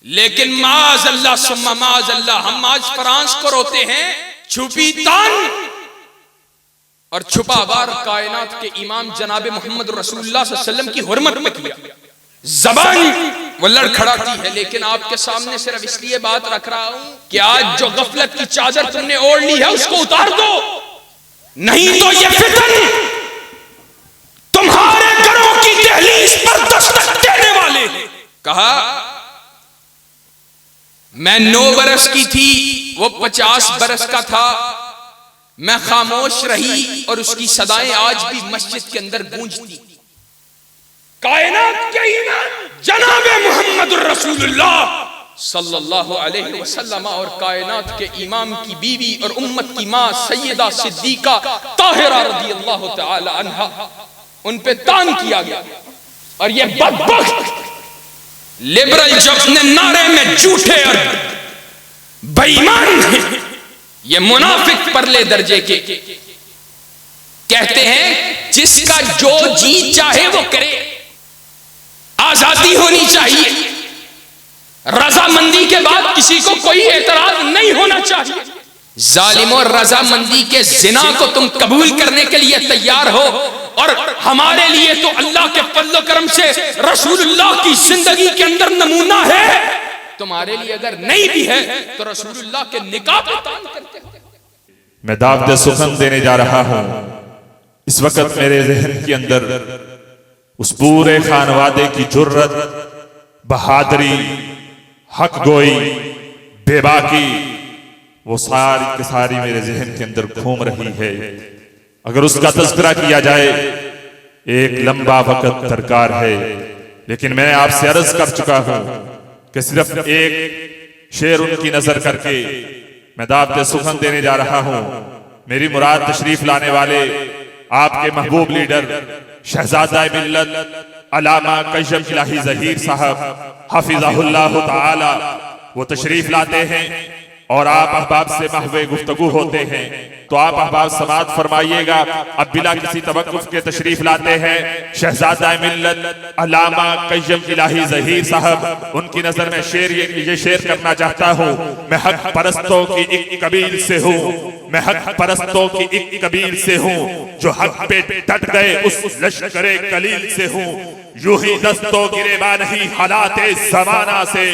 لیکن معاذ اللہ ثم معاذ اللہ، ہم آج فرانس کو روتے ہیں چھپی تان اور چھپا بار کائنات کے امام جناب محمد رسول اللہ صلی اللہ علیہ وسلم کی حرمت میں کیا۔ زبان وہ لڑکھڑاتی ہے، لیکن آپ کے سامنے صرف اس لیے بات رکھ رہا ہوں کہ آج جو غفلت کی چادر تم نے اوڑھ لی ہے اس کو اتار دو، نہیں تو یہ فتن تمہارے گھروں کی دہلیز پر دستک دینے والے ہیں۔ کہا میں 9 برس کی تھی، وہ 50 برس کا تھا، میں خاموش رہی اور اس کی صدائیں آج بھی مسجد کے اندر گونجتی۔ کائنات کے امام جناب محمد الرسول اللہ صلی اللہ علیہ وسلم اور کائنات کے امام کی بیوی اور امت کی ماں سیدہ صدیقہ طاہرہ رضی اللہ تعالی عنہا، ان پہ تان کیا گیا، اور یہ بدبخت لبرل جو اپنے نعرے میں جھوٹے اور بے ایمان ہیں، یہ منافق پرلے درجے کے کہتے ہیں جس کا جو جی چاہے وہ کرے، آزادی ہونی چاہیے، رضامندی کے بعد کسی کو کوئی اعتراض نہیں ہونا چاہیے۔ ظالموں، رضامندی کے زنا کو تم قبول کرنے کے لیے تیار ہو، اور ہمارے لیے تو اللہ کے فضل و کرم سے رسول اللہ کی زندگی کے اندر نمونہ ہے، تمہارے لیے اگر نہیں بھی ہے تو رسول اللہ کے نکاح پہ تان کرتے ہیں۔ میں دعوت سخن دینے جا رہا ہوں۔ اس وقت میرے ذہن کے اندر اس پورے خانوادے کی جرت، بہادری، حق گوئی، بے باکی، وہ ساری کی ساری میرے ذہن کے اندر گھوم رہی ہے۔ اگر اس کا تذکرہ کیا جائے ایک لمبا وقت درکار ہے، لیکن میں آپ سے عرض کر چکا ہوں کہ صرف ایک شعر ان کی نظر کر کے میں دعوت سخن دینے جا رہا ہوں۔ میری مراد تشریف لانے والے آپ کے محبوب لیڈر شہزادہ ملت علامہ کیشم الہی ظہیر صاحب حفظہ اللہ تعالی، وہ تشریف لاتے ہیں اور آپ احباب سے محو گفتگو ہوتے ہیں، تو آپ احباب سماعت فرمائیے گا۔ اب بلا کسی توقف کے تشریف لاتے ہیں شہزادہ ملت علامہ کیشم الہی ظہیر صاحب۔ ان کی نظر میں یہ شعر کرنا چاہتا ہوں۔ میں حق پرستوں کی ایک قبیل سے ہوں، میں حق پرستوں کی ایک قبیل سے ہوں، جو حق پہ ڈٹ گئے اس لشکر قلیل سے ہوں۔ یوں ہی دستوں گریباں نہیں حالات زمانہ سے،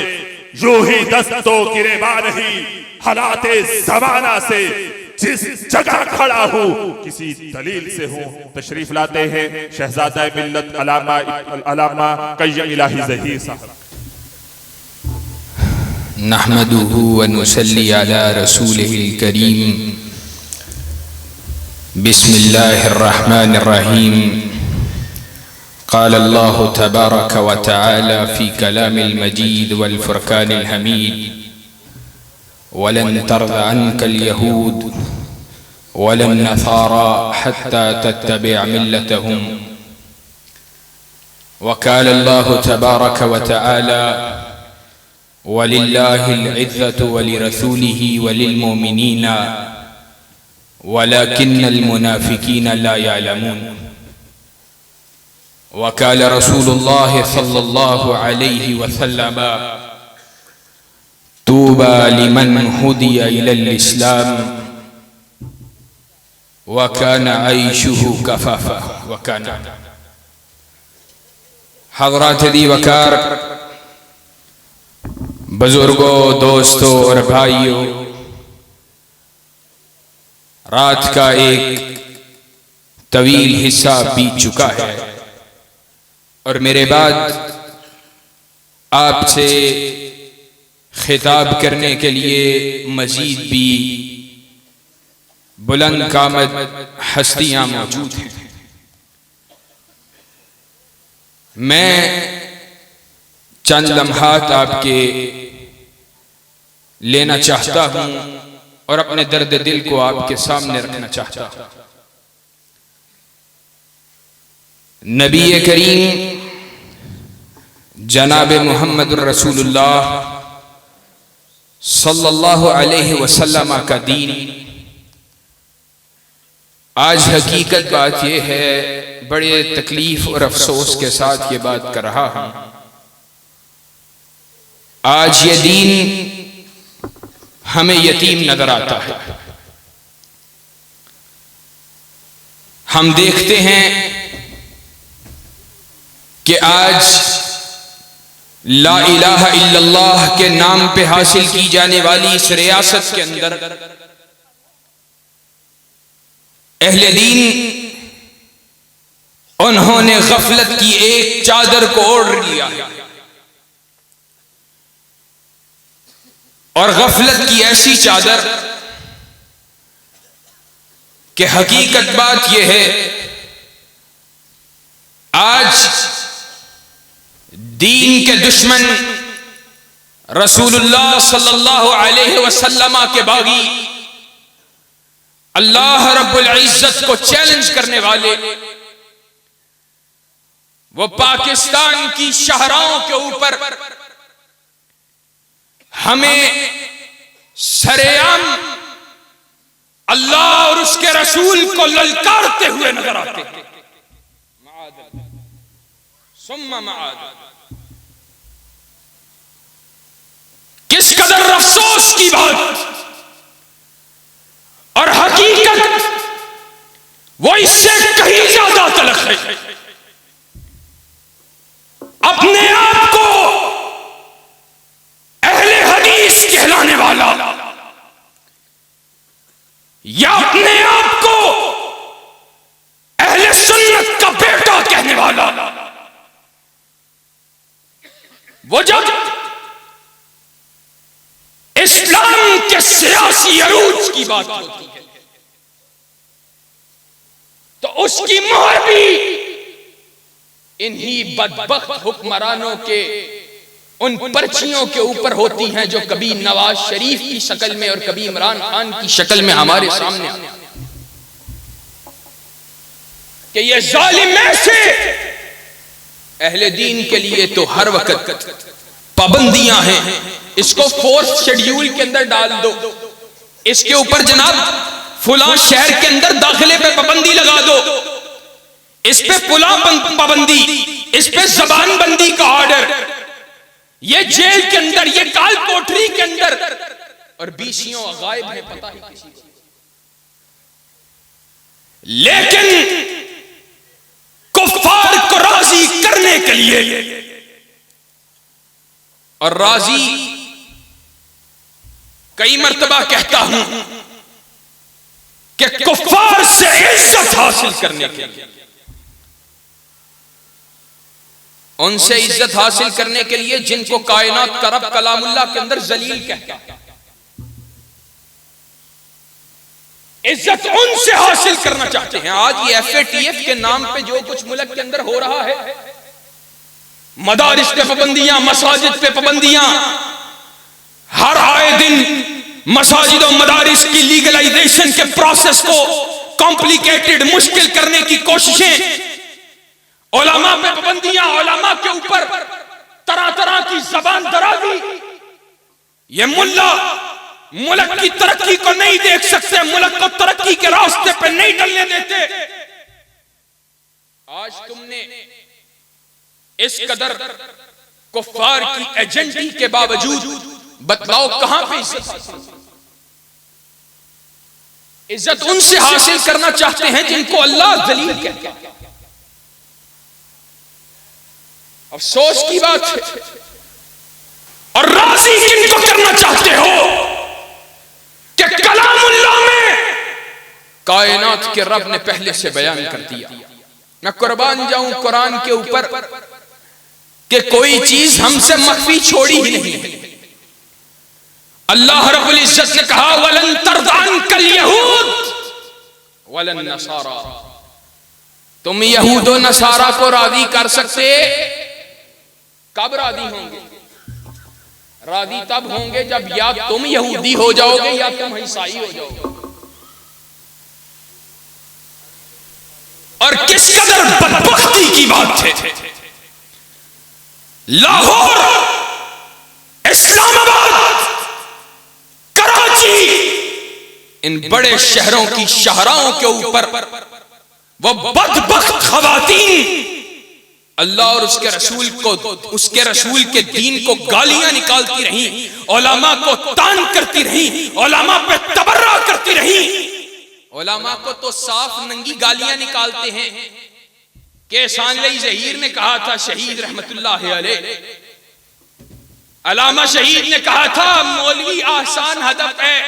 یوں ہی دستوں گریباں نہیں حالات زمانہ سے، جس جگہ کھڑا ہوں کسی دلیل سے ہوں۔ تشریف لاتے ہیں شہزادہ ملت علامہ کیشم الہی ظہیر صاحب۔ نحمده ونصلي على رسوله الكريم، بسم الله الرحمن الرحيم۔ قال الله تبارك وتعالى في كلام المجيد والفرقان الحميد: ولن ترضى عنك اليهود ولا النصارى حتى تتبع ملتهم. وقال الله تبارك وتعالى: ولله العزة ولرسوله وللمؤمنين ولكن المنافقين لا يعلمون. وقال رسول الله صلى الله عليه وسلم: طوبى لمن هدي إلى الإسلام وكان عيشه كفافا. وكان حضرات دی وقار، بزرگوں، دوستوں اور بھائیوں، رات کا ایک طویل حصہ بیت چکا ہے، اور میرے بعد آپ سے خطاب کرنے کے لیے مزید بھی بلند قامت ہستیاں موجود ہیں۔ میں چند لمحات آپ کے لینا چاہتا ہوں اور اپنے درد دل کو آپ کے سامنے رکھنا چاہتا ہوں۔ نبی کریم جناب محمد الرسول اللہ صلی اللہ علیہ وسلم کا دین، آج حقیقت بات یہ ہے، بڑے تکلیف اور افسوس کے ساتھ یہ بات کر رہا ہوں، آج یہ دین ہمیں یتیم نظر آتا ہے. ہم دیکھتے ہیں کہ آج لا الہ الا اللہ کے نام پہ حاصل کی جانے والی اس ریاست کے اندر اہل دین انہوں نے غفلت کی ایک چادر کو اوڑھ لیا ہے، اور غفلت کی ایسی چادر کہ حقیقت بات یہ ہے آج دین کے دشمن رسول اللہ صلی اللہ علیہ وسلم کے باغی، اللہ رب العزت کو چیلنج کرنے والے، وہ پاکستان کی شہراؤں کے اوپر ہمیں سرعام اللہ اور اس کے رسول کو للکارتے ہوئے نظر آتے ہیں. ثم معاذ. کس قدر افسوس کی بات اور حقیقت وہ اس سے کہیں زیادہ تلخ ہے. اپنے آپ کو اہل حدیث کہلانے والا یا اپنے آپ کو اہل سنت کا بیٹا کہنے والا، وہ جب اسلام کے سیاسی عروج کی بات ہوتی ہے تو اس کی مہر بھی انہی بدبخت حکمرانوں کے ان پرچیوں کے اوپر ہوتی ہیں جو کبھی نواز شریف کی شکل میں اور کبھی عمران خان کی شکل میں ہمارے سامنے آتے ہیں کہ یہ ظالم ایسے. اہل دین کے لیے تو ہر وقت پابندیاں ہیں. اس کو فورتھ شیڈیول کے اندر ڈال دو، اس کے اوپر جناب فلاں شہر کے اندر داخلے پہ پابندی لگا دو، اس پہ فلاں پابندی، اس پہ زبان بندی کا آرڈر، یہ جیل کے اندر، یہ کال کوٹری کے اندر، اور بیسیوں غائب ہیں پتہ ہی کسی کو. لیکن کفار کو راضی کرنے کے لیے، اور راضی کئی مرتبہ کہتا ہوں کہ کفار سے عزت حاصل کرنے کے لیے، ان سے عزت حاصل کرنے کے لیے جن کو کائنات کا رب کلام اللہ کے اندر ذلیل کہتا ہے، عزت ان سے حاصل کرنا چاہتے ہیں. آج یہ FATF کے نام پہ جو کچھ ملک کے اندر ہو رہا ہے، مدارس پہ پابندیاں، مساجد پہ پابندیاں، ہر آئے دن مساجد و مدارس کی لیگلائزیشن کے پروسیس کو کمپلیکیٹڈ، مشکل کرنے کی کوششیں، علماء پہ پابندیاں، علماء کے اوپر طرح طرح کی زبان درازی. یہ ملا ملک کی ترقی کو نہیں دیکھ سکتے، ملک کو ترقی کے راستے پہ نہیں ڈلنے دیتے. آج تم نے اس قدر کفار کی ایجنٹی کے باوجود بتلاؤ کہاں پہ عزت ان سے حاصل کرنا چاہتے ہیں جن کو اللہ ذلیل کہتا ہے. افسوس کی بات ہے. اور راضی کن کو کرنا چاہتے ہو کہ کلام اللہ میں کائنات کے رب نے پہلے سے بیان کر دیا. میں قربان جاؤں قرآن کے اوپر کہ کوئی چیز ہم سے مخفی چھوڑی ہی نہیں ہے. اللہ رب العزت نے کہا وَلَن تَرْضَ عَنْكَ الْيَهُودُ وَلَا النَّصَارَى. تم یہود و نصارہ کو راضی کر سکتے؟ کب راضی ہوں گے؟ راضی تب ہوں گے جب یا تم یہودی ہو جاؤ گے یا تم عیسائی ہو جاؤ گے. اور کس قدر بدبختی کی بات ہے، لاہور، اسلام آباد، کراچی، ان بڑے شہروں کی شاہراہوں کے اوپر وہ بدبخت خواتین اللہ اور اس کے رسول کے دین کو گالیاں نکالتی رہیں، علماء کو تان کرتی رہیں، علماء پہ تبرہ کرتی رہیں۔ علماء کو تو صاف ننگی گالیاں نکالتے ہیں کہ احسان علی ظہیر نے کہا تھا، شہید رحمت اللہ علیہ، علامہ شہید نے کہا تھا مولوی آسان ہدف ہے،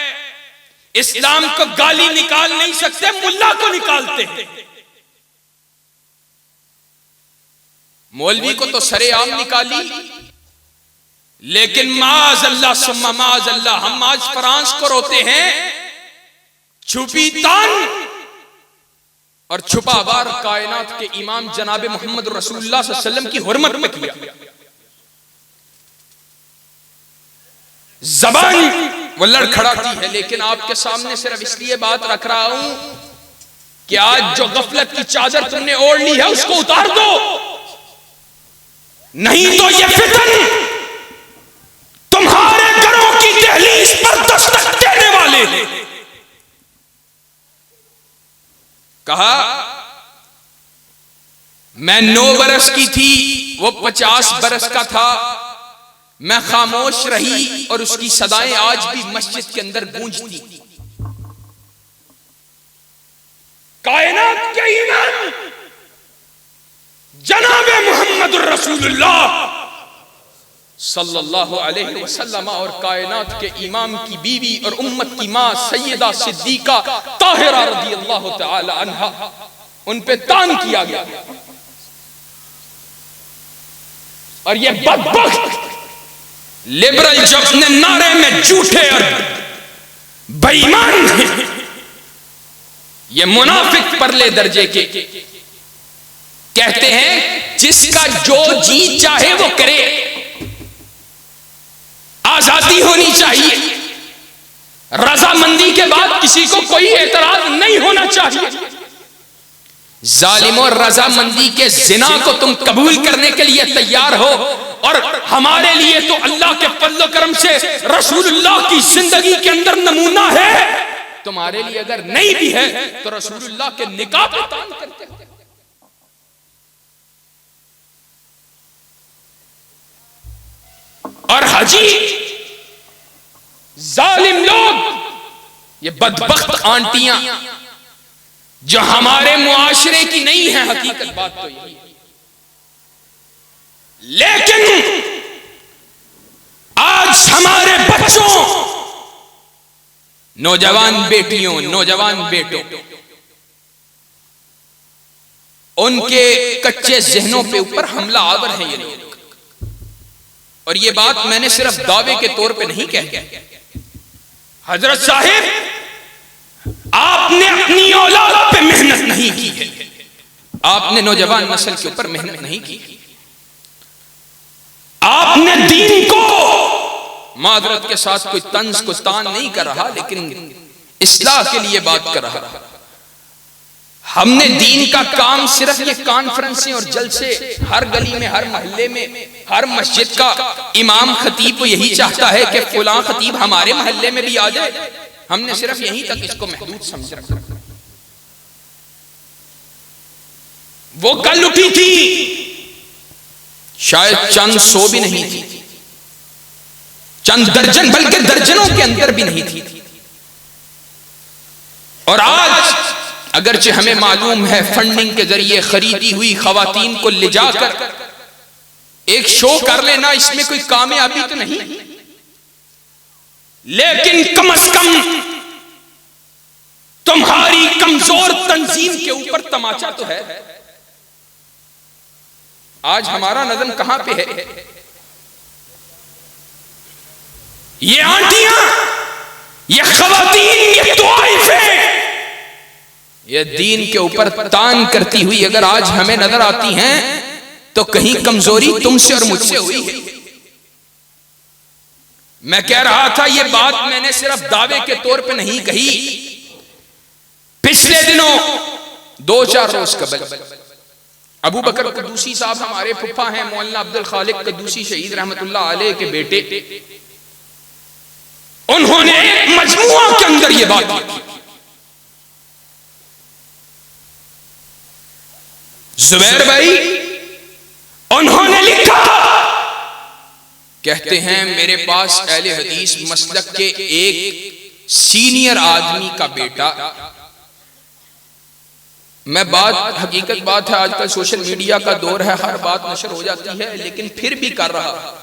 اسلام کو گالی نکال نہیں سکتے، ملا کو نکالتے ہیں۔ مولوی کو تو سرے عام نکالی، لیکن معاذ اللہ ثم معاذ اللہ، ہم آج فرانس کو روتے ہیں، چھپی تان اور چھپا بار کائنات کے امام جناب محمد رسول اللہ صلی اللہ علیہ وسلم کی حرمت میں کیا۔ زبان وہ لڑکھڑاتی ہے، لیکن آپ کے سامنے صرف اس لیے بات رکھ رہا ہوں کہ آج جو غفلت کی چادر تم نے اوڑھ لی ہے اس کو اتار دو، نہیں تو یہ فتن تمہارے گھروں کی دہلیز پر دستک دینے والے ہیں۔ کہا میں 9 برس کی تھی، وہ 50 برس کا تھا، میں خاموش رہی اور اس کی صدائیں آج بھی مسجد کے اندر گونجتی۔ کائنات کے امام جناب محمد الرسول اللہ صلی اللہ علیہ وسلم اور کائنات کے امام کی بیوی اور امت کی ماں سیدہ صدیقہ طاہرہ رضی اللہ تعالی عنہا، ان پہ تان کیا گیا، اور یہ بدبخت لبرل جو اپنے نعرے میں جھوٹے اور بے ایمان ہیں، یہ منافق پرلے درجے کے کہتے ہیں جس کا جو جی چاہے وہ کرے، آزادی ہونی چاہیے، رضامندی کے بعد کسی کو کوئی اعتراض نہیں ہونا چاہیے۔ ظالموں، رضامندی کے زنا کو تم قبول کرنے کے لیے تیار ہو، اور ہمارے لیے تو اللہ کے فضل و کرم سے رسول اللہ کی زندگی کے اندر نمونہ ہے، تمہارے لیے اگر نہیں بھی ہے تو رسول اللہ کے نکاح پہ تان کرتے ہیں۔ اور حجی ظالم لوگ، یہ بدبخت آنٹیاں جو ہمارے معاشرے کی نہیں ہیں، حقیقت بات تو یہی ہے، لیکن آج ہمارے بچوں، نوجوان بیٹیوں، نوجوان بیٹوں، ان کے کچے ذہنوں پہ اوپر حملہ آور ہیں یہ لوگ۔ اور یہ بات میں نے صرف دعوے کے طور پہ نہیں کہی، حضرت صاحب آپ نے اپنی اولاد پہ محنت نہیں کی ہے، آپ نے نوجوان نسل کے اوپر محنت نہیں کی، آپ نے دین کو، معذرت کے ساتھ کوئی طنز کو تان نہیں کر رہا لیکن اصلاح کے لیے بات کر رہا، ہم نے دین کا کام صرف یہ کانفرنسیں اور جلسے، ہر گلی میں، ہر محلے میں، ہر مسجد کا امام خطیب یہی چاہتا ہے کہ فلاں خطیب ہمارے محلے میں بھی آ جائے، ہم نے صرف یہیں تک اس کو محدود سمجھ رکھا۔ وہ کل اٹھی تھی، شاید چند 100 بھی نہیں تھی، چند درجن بلکہ درجنوں کے اندر بھی نہیں تھی، اور آج اگرچہ ہمیں معلوم ہے فنڈنگ کے ذریعے خریدی ہوئی خواتین کو لے جا کر ایک شو کر لینا اس میں کوئی کامیابی تو نہیں، لیکن کم از کم تمہاری کمزور تنظیم کے اوپر تماچا تو ہے۔ آج ہمارا نظم کہاں پہ ہے؟ یہ آنٹیاں، یہ خواتین، یہ طائفیں، یہ دین کے اوپر تان کرتی ہوئی اگر آج ہمیں نظر آتی ہیں تو کہیں کمزوری تم سے اور مجھ سے ہوئی ہے۔ میں کہہ رہا تھا یہ بات میں نے صرف دعوے کے طور پہ نہیں کہی، پچھلے دنوں 2-4 روز قبل ابو بکر قدوسی صاحب ہمارے پھپھا ہیں، مولانا عبد الخالق قدوسی شہید رحمت اللہ علیہ کے بیٹے، انہوں نے ایک مجموعہ کے اندر یہ بات کی، زبیر بھائی لکھا، کہتے ہیں میرے پاس اہل حدیث مسلک کے ایک سینئر آدمی کا بیٹا، میں حقیقت بات ہے آج کل سوشل میڈیا کا دور ہے، ہر بات نشر ہو جاتی ہے، لیکن پھر بھی کر رہا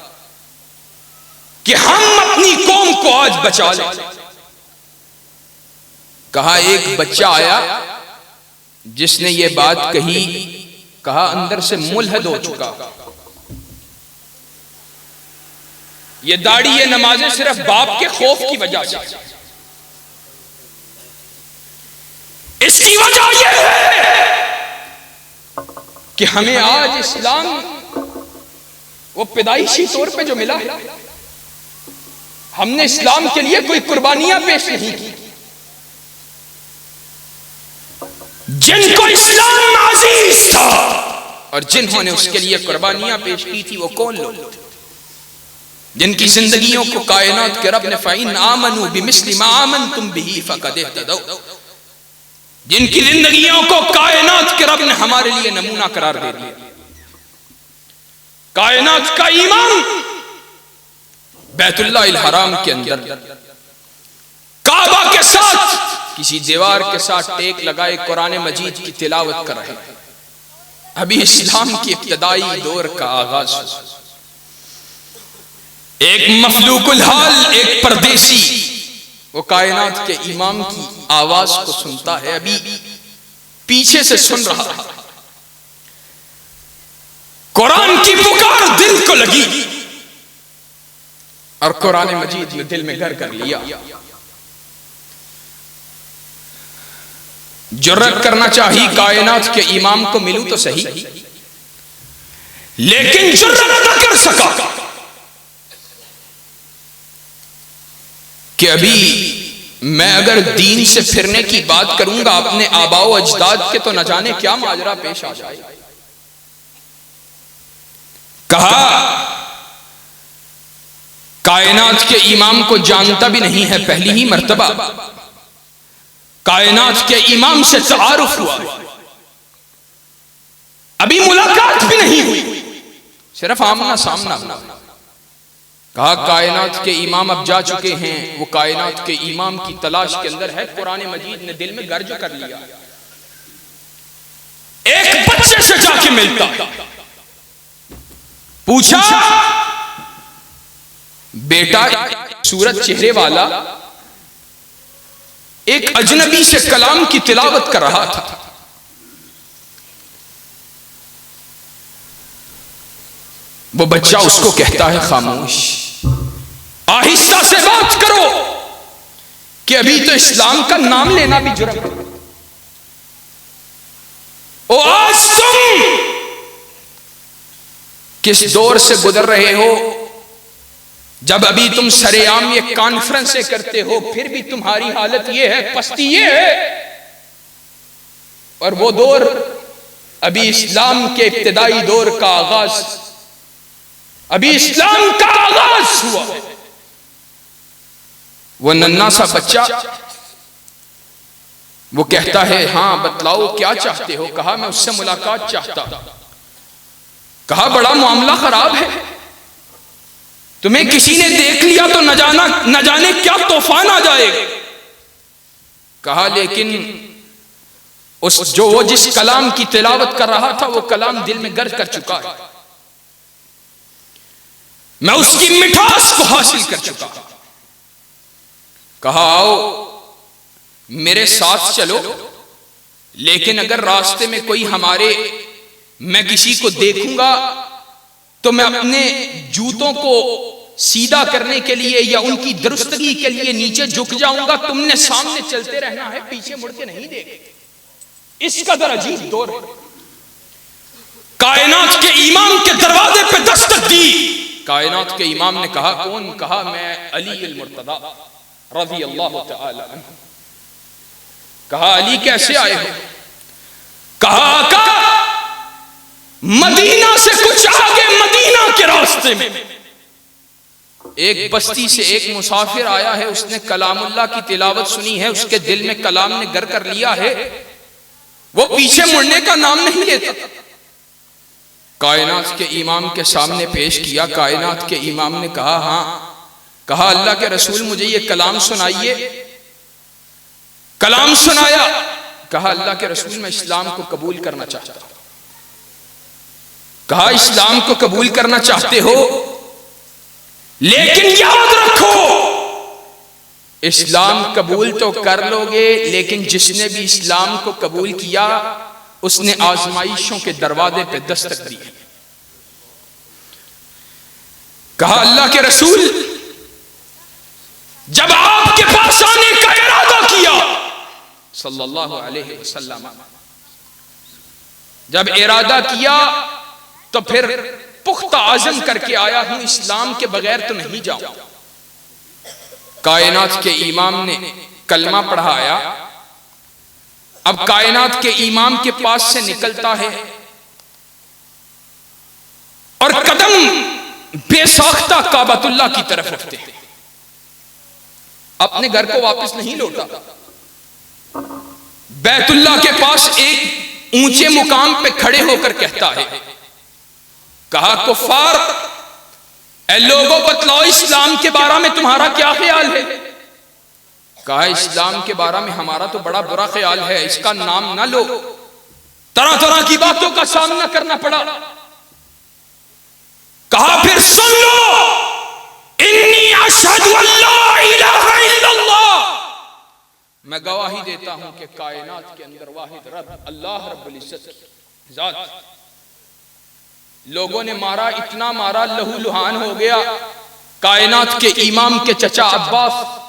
کہ ہم اپنی قوم کو آج بچا لیں۔ کہا ایک بچہ آیا جس نے یہ بات کہی، کہا اندر سے ملحد ہو چکا، یہ داڑھی یہ نمازیں صرف باپ کے خوف کی وجہ سے، اس کی وجہ یہ ہے کہ ہمیں آج اسلام وہ پیدائشی طور پہ جو ملا ہے، ہم نے اسلام کے لیے کوئی قربانیاں پیش نہیں کی۔ جن کو اسلام عزیز تھا اور جنہوں نے اس کے لیے قربانیاں پیش کی تھی وہ کون لوگ تھے؟ جن کی زندگیوں کو کائنات کے رب نے فَإِنْ آمَنُوا بِمِثْلِ مَا آمَنْتُمْ بِهِ فَقَدِ اهْتَدَوْا، جن کی زندگیوں کو کائنات کے رب نے ہمارے لیے نمونہ قرار دے دیا۔ کائنات کا ایمان بیت اللہ الحرام کے اندر کعبہ کے ساتھ کسی دیوار کے ساتھ ٹیک لگائے قرآن مجید کی تلاوت کر رہے ہیں۔ ابھی اسلام کی ابتدائی دور کا آغاز ہوا، ایک مفلوق الحال، ایک پردیسی وہ کائنات کے امام کی آواز کو سنتا ہے، ابھی پیچھے سے سن رہا ہے، قرآن کی پکار دل کو لگی اور قرآن مجید نے دل میں گھر کر لیا۔ جرأت کرنا چاہیے کائنات کے امام کو ملوں تو صحیح، لیکن جرأت نہ کر سکا کہ ابھی میں اگر دین سے پھرنے کی بات کروں گا اپنے آباء و اجداد کے تو نہ جانے کیا ماجرا پیش آ جائے۔ کہا کائنات کے امام کو جانتا بھی نہیں ہے، پہلی ہی مرتبہ کائنات کے امام سے تعارف ہوا، ابھی ملاقات بھی نہیں ہوئی، صرف آمنا سامنا ہوا۔ کہا کائنات کے امام اب جا چکے ہیں، وہ کائنات کے امام کی تلاش کے اندر ہے، قرآن مجید نے دل میں گرج کر لیا۔ ایک بچے سے جا کے ملتا، پوچھا بیٹا صورت چہرے والا ایک اجنبی سے کلام کی تلاوت کر رہا تھا، وہ بچہ اس کو کہتا ہے خاموش، آہستہ سے بات کرو کہ ابھی تو اسلام کا نام لینا بھی جرم ہے۔ او آج تم کس دور سے گزر رہے ہو جب ابھی تم سرے عام یہ کانفرنسیں کرتے ہو، پھر بھی تمہاری حالت یہ ہے، پستی یہ ہے، اور وہ دور ابھی اسلام کے ابتدائی دور کا آغاز، ابھی اسلام کا آغاز ہوا ہے۔ وہ ننھا سا بچہ وہ کہتا ہے ہاں بتلاؤ کیا چاہتے ہو؟ کہا میں اس سے ملاقات چاہتا ہوں۔ کہا بڑا معاملہ خراب ہے، تمہیں کسی نے دیکھ لیا تو نہ جانے کیا طوفان آ جائے گا۔ کہا لیکن وہ جس کلام کی تلاوت کر رہا تھا وہ کلام دل میں گرج کر چکا ہے، میں اس کی مٹھاس کو حاصل کر چکا۔ کہا آؤ میرے ساتھ چلو، لیکن اگر راستے میں کوئی میں کسی کو دیکھوں گا تو میں اپنے جوتوں کو سیدھا کرنے کے لیے یا ان کی درستگی کے لیے نیچے جھک جاؤں گا، تم نے سامنے چلتے رہنا ہے، پیچھے مڑ کے نہیں دیکھے۔ اس قدر عجیب دور ہے۔ کائنات کے امام کے دروازے پہ دستک دی، کائنات کے امام نے کہا کون؟ کہا میں علی المرتضی رضی اللہ تعالی عنہ۔ کہا علی کیسے آئے ہو؟ کہا آقا مدینہ سے کچھ آگے مدینہ کے راستے میں ایک بستی سے ایک مسافر آیا ہے، اس نے کلام اللہ کی تلاوت سنی ہے، اس کے دل میں کلام نے گر کر لیا ہے، وہ پیچھے مڑنے کا نام نہیں لیتا۔ کائنات کے امام کے سامنے پیش کیا. کائنات کے امام نے کہا ہاں. کہا اللہ کے رسول مجھے یہ کلام سنائیے. کلام سنایا. کہا اللہ کے رسول میں اسلام کو قبول کرنا چاہتا ہوں. کہا اسلام کو قبول کرنا چاہتے ہو لیکن یاد رکھو اسلام قبول تو کر لو گے لیکن جس نے بھی اسلام کو قبول کیا اس نے آزمائشوں کے دروازے پہ دستک دی. کہا اللہ کے رسول جب آپ کے پاس آنے کا ارادہ کیا صلی اللہ علیہ وسلم، جب ارادہ کیا تو پھر پختہ عزم کر کے آیا ہوں اسلام کے بغیر تو نہیں جاؤں. کائنات کے امام نے کلمہ پڑھایا. اب کائنات کے امام کے پاس سے نکلتا ہے اور قدم بے ساختہ کعبۃ اللہ کی طرف رکھتے ہیں. اپنے گھر کو واپس نہیں لوٹا. بیت اللہ کے پاس ایک اونچے مقام پہ کھڑے ہو کر کہتا ہے کہا کفار اے لوگوں بتلاؤ اسلام کے بارے میں تمہارا کیا خیال ہے؟ کہا اسلام کے بارے میں ہمارا تو بڑا برا خیال ہے، اس کا نام نہ لو. طرح طرح کی باتوں کا سامنا کرنا پڑا. کہا پھر سن لو انی اشہد ان لا الہ الا اللہ، میں گواہی دیتا ہوں کہ کائنات کے اندر واحد رب اللہ رب العزت کی ذات. لوگوں نے مارا، اتنا مارا لہو لہان ہو گیا. کائنات کے امام کے چچا عباس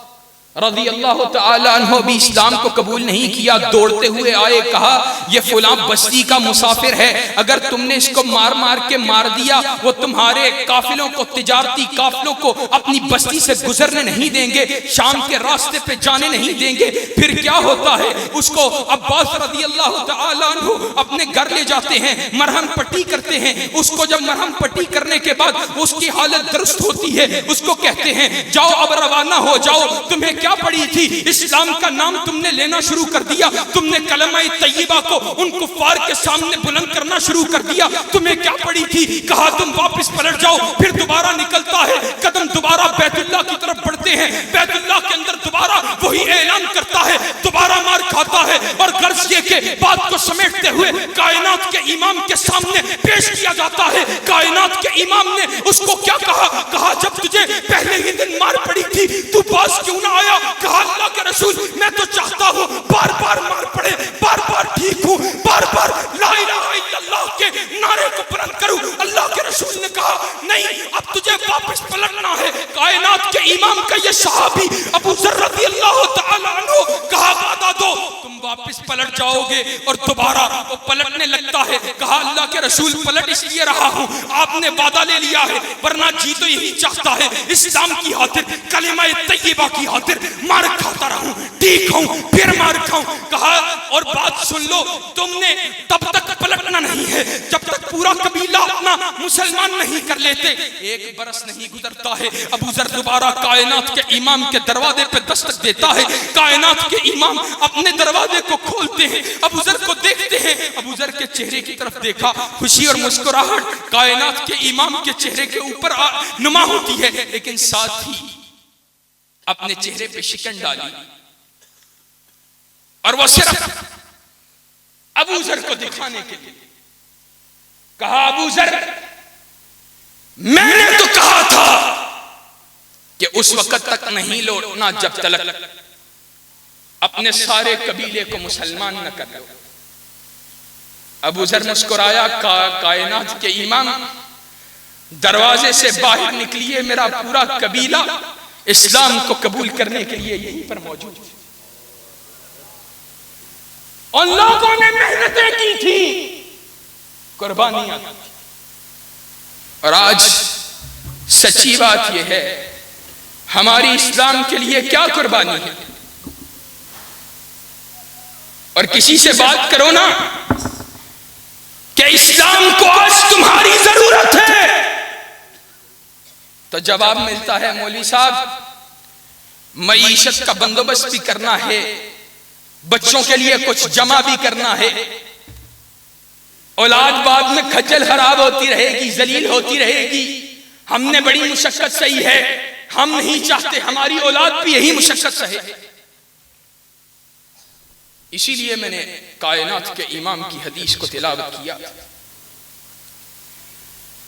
رضی اللہ تعالی عنہ بھی اسلام کو قبول نہیں کیا. دوڑتے ہوئے آئے. کہا یہ فلاں بستی کا مسافر ہے، اگر تم نے اس کو مار مار کے مار دیا وہ تمہارے قافلوں کو، تجارتی قافلوں کو اپنی بستی سے گزرنے نہیں دیں گے، شام کے راستے پہ جانے نہیں دیں گے. پھر کیا ہوتا ہے؟ اس کو عباس رضی اللہ تعالی عنہ اپنے گھر لے جاتے ہیں، مرہم پٹی کرتے ہیں. اس کو جب مرہم پٹی کرنے کے بعد اس کی حالت درست ہوتی ہے، اس کو کہتے ہیں جاؤ اب روانہ ہو جاؤ. تمہیں کیا پڑی تھی؟ اسلام کا نام تم نے لینا شروع کر دیا، تم نے کلمہ طیبہ کو ان کفار کے سامنے بلند کرنا شروع کر دیا. تمہیں کیا پڑی تھی؟ کہا تم واپس پلٹ جاؤ. پھر دوبارہ نکلتا ہے، قدم دوبارہ بیت اللہ کی طرف بڑھتے ہیں. بیت اللہ کے اندر دوبارہ وہی اعلان کرتا ہے، دوبارہ مار کھاتا ہے اور غرض یہ کہ بات کو سمیٹتے ہوئے کائنات کے امام کے سامنے پیش کیا جاتا ہے. کائنات کے امام نے اس کو کیا کہا؟ کہا جب تجھے پہلے ہی دن مار پڑی تھی تو باز کیوں نہ آیا؟ کہا اللہ کے رسول میں تو چاہتا ہوں بار بار مار پڑے، بار بار ٹھیک ہوں، بار بار لا الہ الا اللہ کے نعرے کو بلند کروں. اللہ کے رسول نے کہا نہیں، اب تجھے واپس پلٹنا ہے. کائنات کے امام کا یہ صحابی ابو ذر رضی اللہ تعالی عنہ کہا وعدہ دو تم واپس پلٹ جاؤ گے. اور دوبارہ وہ پلٹنے لگتا ہے. کہا اللہ کے رسول پلٹ اس لیے رہا ہوں آپ نے وعدہ لے لیا ہے، ورنہ جی تو یہی چاہتا ہے اسلام کی خاطر، کلمہ طیبہ کی خاطر مار کھاتا رہوں، ٹھیک ہوں پھر مار کھاؤں. کہا اور بات سن لو تم نے تب تک پلٹنا نہیں ہے جب تک پورا قبیلہ اپنا مسلمان نہیں کر لیتے. ایک برس نہیں گزرتا ہے، ابو ذر دوبارہ کائنات کے امام کے دروازے پہ دستک دیتا ہے. کائنات کے امام اپنے دروازے کو کھولتے ہیں، ابو ذر کو دیکھتے ہیں. ابو ذر کے چہرے کی طرف دیکھا، خوشی اور مسکراہٹ کائنات کے امام کے چہرے کے اوپر نما ہوتی ہے، لیکن ساتھ ہی اپنے چہرے پہ شکن ڈالی اور وہ صرف ابو ذر کو دکھانے کے لیے کہا ابو ذر میں نے تو کہا تھا کہ اس وقت تک نہیں لوٹنا جب تک اپنے سارے قبیلے کو مسلمان نہ کر دو. ابو ذر مسکرایا. کائنات کے امام دروازے سے باہر نکلیے، میرا پورا قبیلہ اسلام کو قبول کرنے کے لیے یہیں پر موجود ہے. ان لوگوں نے محنتیں کی تھی، قربانیاں کی تھی، اور آج سچی بات یہ ہے ہماری اسلام کے لیے کیا قربانی ہے. اور کسی سے بات کرو نا کہ اسلام کو آج تمہاری ضرورت ہے تو جواب ملتا ہے مولوی صاحب معیشت کا بندوبست بھی کرنا ہے، بچوں کے لیے کچھ جمع بھی کرنا ہے. اولاد بعد میں کھچل خراب ہوتی رہے گی، ذلیل ہوتی رہے گی، ہم نے بڑی مشقت سہی ہے، ہم نہیں چاہتے ہماری اولاد بھی یہی مشقت سہے۔ اسی لیے میں نے کائنات کے امام کی حدیث کو تلاوت کیا،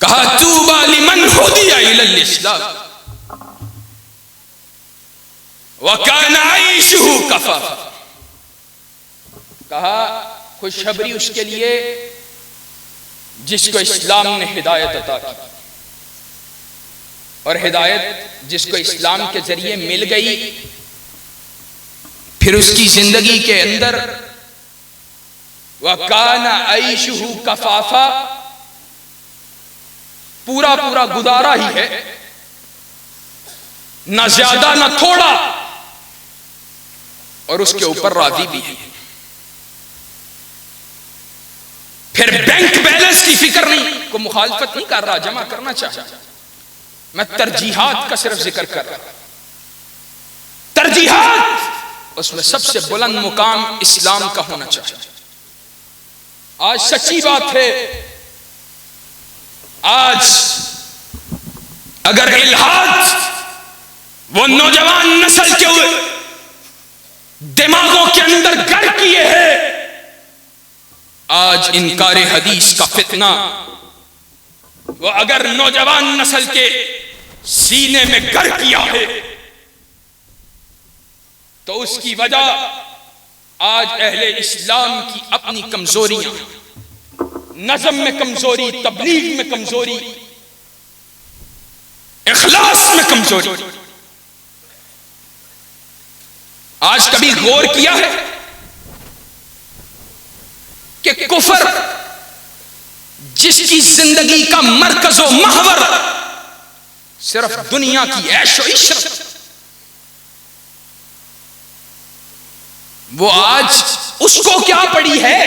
کہا طوبی لمن ہدی الی الاسلام وکان عیشہ کفافا، کہا خوشخبری اس کے لیے جس کو اسلام نے ہدایت عطا کی، اور ہدایت جس کو اسلام کے ذریعے مل گئی، پھر اس کی زندگی کے اندر وَكَانَ عَيْشُهُ كَفَافًا، پورا پورا گزارا ہی ہے، نہ زیادہ نہ تھوڑا، اور اس کے اوپر راضی بھی ہے۔ پھر بینک بیلنس کی فکر نہیں، کو مخالفت نہیں کر رہا، جمع کرنا چاہتا، میں ترجیحات کا صرف ذکر کر رہا۔ ترجیحات، اس میں سب سے بلند مقام اسلام کا ہونا چاہیے۔ آج سچی بات ہے، آج اگر الہاد وہ نوجوان نسل کے دماغوں کے اندر گر کیے ہیں، آج انکار حدیث کا فتنہ وہ اگر نوجوان نسل کے سینے میں گر کیا ہے، تو اس کی وجہ آج اہل اسلام کی اپنی کمزوریاں، نظم میں کمزوری، تبلیغ میں کمزوری، اخلاص میں کمزوری۔ آج کبھی غور کیا ہے کہ کفر جس کی زندگی کا مرکز و محور صرف دنیا کی عیش و عشرت، وہ آج اس کو کیا پڑی ہے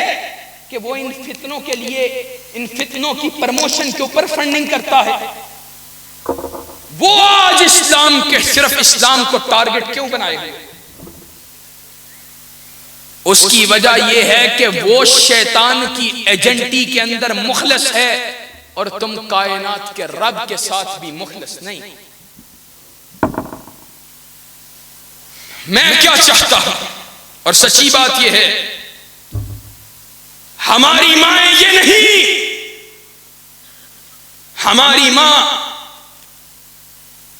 کہ وہ ان فتنوں کے لیے، ان فتنوں کی پرموشن کے اوپر فنڈنگ کرتا ہے۔ وہ آج اسلام کے صرف اسلام کو ٹارگٹ کیوں بنائے گئے؟ اس کی وجہ یہ ہے کہ وہ شیطان کی ایجنٹی کے اندر مخلص ہے، اور تم کائنات کے رب کے ساتھ بھی مخلص نہیں۔ میں کیا چاہتا ہوں، اور سچی بات یہ ہے، ہماری مائیں یہ نہیں، ہماری ماں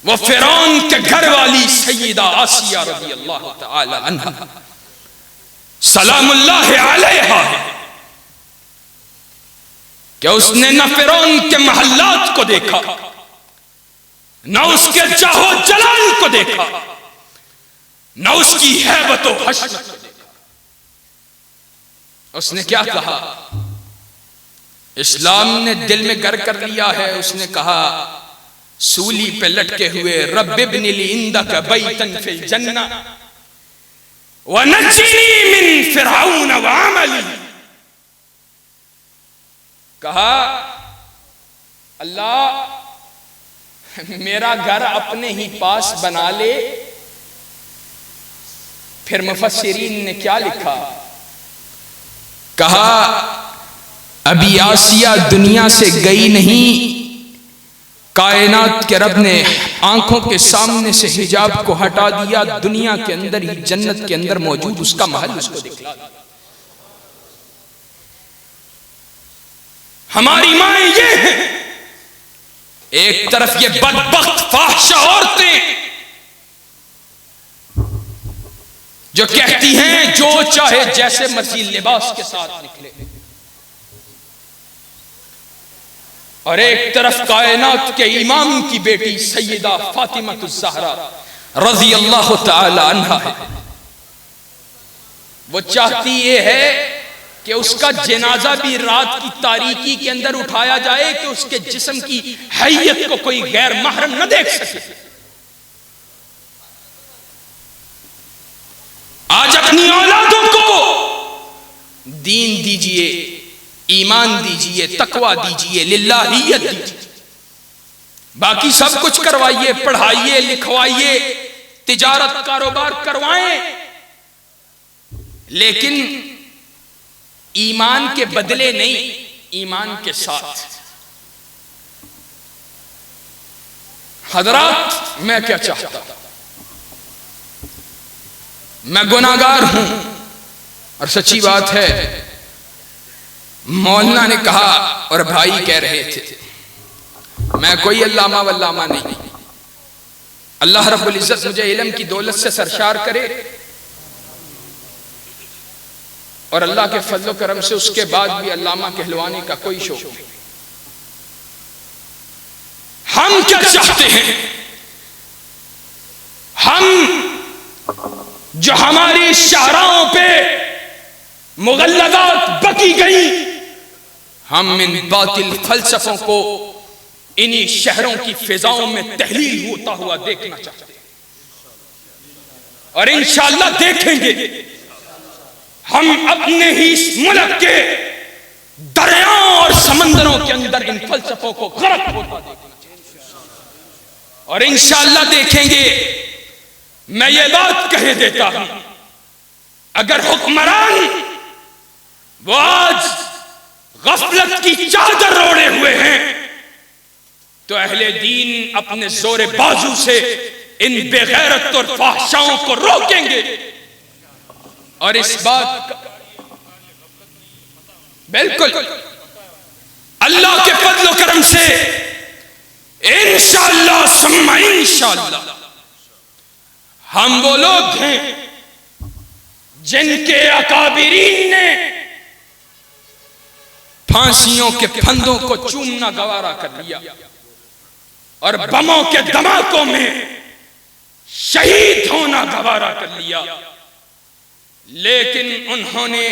وہ فرعون کے گھر والی سیدہ آسیہ رضی اللہ تعالی عنہا سلام اللہ علیہا ہے، کہ اس نے نہ فرعون کے محلات کو دیکھا، نہ اس کے جاہ و جلال کو دیکھا، نہ اس کی ہیبت و حشمت کو دیکھا۔ اس نے کیا کہا؟ اسلام نے دل میں گر کر لیا ہے، اس نے کہا سولی پہ لٹکے ہوئے، رب ابن لی عندک بیتا فی الجنہ وَنَجِّنِي مِن فِرْعَوْنَ وَعَمَلِهِ، کہا اللہ میرا گھر اپنے ہی پاس بنا لے۔ پھر مفسرین نے کیا لکھا؟ کہا ابھی آسیہ دنیا سے گئی نہیں، کائنات کے رب نے آنکھوں کے سامنے سے حجاب کو ہٹا دیا، دنیا کے اندر ہی جنت کے اندر موجود اس کا محل اس کو دکھلا دیا۔ ہماری مائیں یہ ہیں، ایک طرف یہ بدبخت فاحشہ عورتیں جو کہتی ہیں جو چاہے جیسے مرضی لباس کے ساتھ نکلے، اور ایک طرف کائنات کے امام کی بیٹی سیدہ فاطمہ الزہرا رضی اللہ تعالی عنہا ہے۔ وہ چاہتی یہ ہے کہ اس کا جنازہ بھی رات کی تاریکی کے اندر اٹھایا جائے کہ اس کے جسم کی حیت کو کوئی غیر محرم نہ دیکھ سکے۔ آج اپنی اولادوں کو دین دیجئے، ایمان دیجئے، تقوی دیجئے، للہیت دیجئے، باقی سب کچھ کروائیے، پڑھائیے، لکھوائیے، تجارت کاروبار کروائیں، لیکن ایمان کے بدلے نہیں، ایمان کے ساتھ. حضرات میں کیا چاہتا ہوں، میں گناہگار ہوں، اور سچی بات ہے مولانا نے کہا اور بھائی کہہ رہے تھے میں کوئی علامہ واللامہ نہیں. اللہ رب العزت مجھے علم کی دولت سے سرشار کرے، اور اللہ کے فضل و کرم سے اس کے بعد بھی علامہ کہلوانے کا کوئی شوق نہیں. ہم کیا چاہتے ہیں؟ ہم جو ہماری شاہراہوں پہ مغلظات بکی گئی، ہم ان باطل فلسفوں کو انہی شہروں کی فضاؤں میں تحلیل ہوتا ہوا دیکھنا چاہتے ہیں، اور انشاءاللہ دیکھیں گے. ہم اپنے ہی اس ملک کے دریاؤں اور سمندروں کے اندر ان فلسفوں کو غرق ہوتا دیکھنا چاہتے ہیں، اور انشاءاللہ دیکھیں گے. میں یہ بات کہہ دیتا ہوں، اگر حکمران وہ آج غفلت کی چادر اوڑھے ہوئے ہیں تو اہل دین اپنے زور بازو سے ان بے غیرت اور فحشاؤں کو روکیں گے. اور اس بات کا بالکل اللہ کے فضل و کرم سے انشاءاللہ ثم انشاءاللہ ہم وہ لوگ ہیں جن کے اکابرین نے پھانسیوں کے پھندوں کو چومنا گوارا کر لیا اور بموں کے دھماکوں میں شہید ہونا گوارا کر لیا، لیکن انہوں نے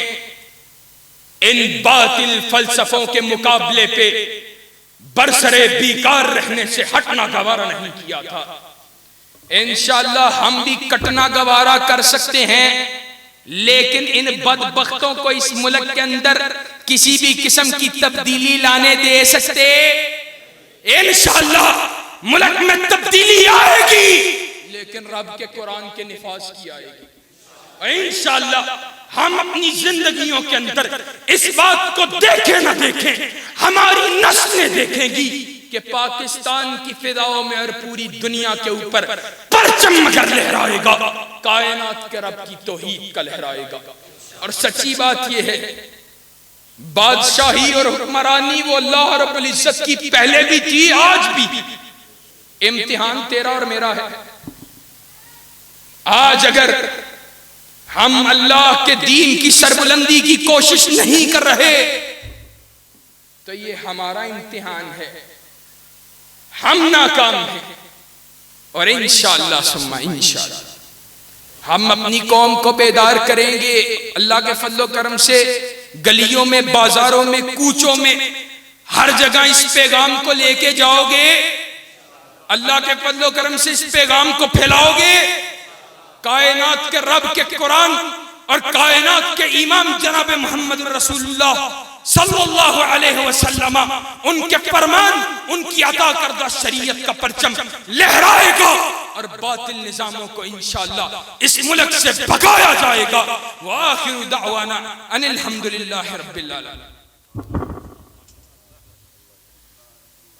ان باطل فلسفوں کے مقابلے پہ برسرے بیکار رہنے سے ہٹنا گوارا نہیں کیا تھا. انشاءاللہ ہم بھی کٹنا گوارا کر سکتے ہیں، لیکن ان بدبختوں کو اس ملک کے اندر کسی بھی قسم کی تبدیلی لانے دے سکتے؟ انشاءاللہ ملک میں تبدیلی آئے گی، لیکن رب کے قرآن کے نفاذ کی آئے گی. انشاءاللہ ہم اپنی زندگیوں کے اندر اس بات کو دیکھیں نہ دیکھیں، ہماری نسلیں دیکھیں گی کہ پاکستان کی فضاؤں میں اور پوری دنیا کے اوپر پرچم مگر لہرائے گا، کائنات کے رب کی توحید کا لہرائے گا. اور سچی بات یہ ہے بادشاہی اور حکمرانی وہ اللہ رب العزت کی پہلے بھی تھی، آج بھی. امتحان تیرا اور میرا ہے. آج اگر ہم اللہ کے دین کی سربلندی کی کوشش نہیں کر رہے تو یہ ہمارا امتحان ہے، ہم ناکام ہیں. اور انشاءاللہ ثم انشاءاللہ ہم اپنی قوم کو بیدار کریں گے. اللہ کے فضل و کرم سے گلیوں میں، بازاروں میں، کوچوں میں ہر جگہ اس پیغام کو لے کے جاؤ گے. اللہ کے فضل و کرم سے اس پیغام کو پھیلاؤ گے. کائنات کے رب کے قرآن اور کائنات کے امام جناب محمد رسول اللہ صلی اللہ علیہ وسلم، ان کے فرمان، ان کی عطا کردہ شریعت کا پرچم لہرائے گا اور باطل نظاموں کو انشاءاللہ اس ملک سے بھگایا جائے گا. وآخر دعوانا ان الحمدللہ رب العالمین.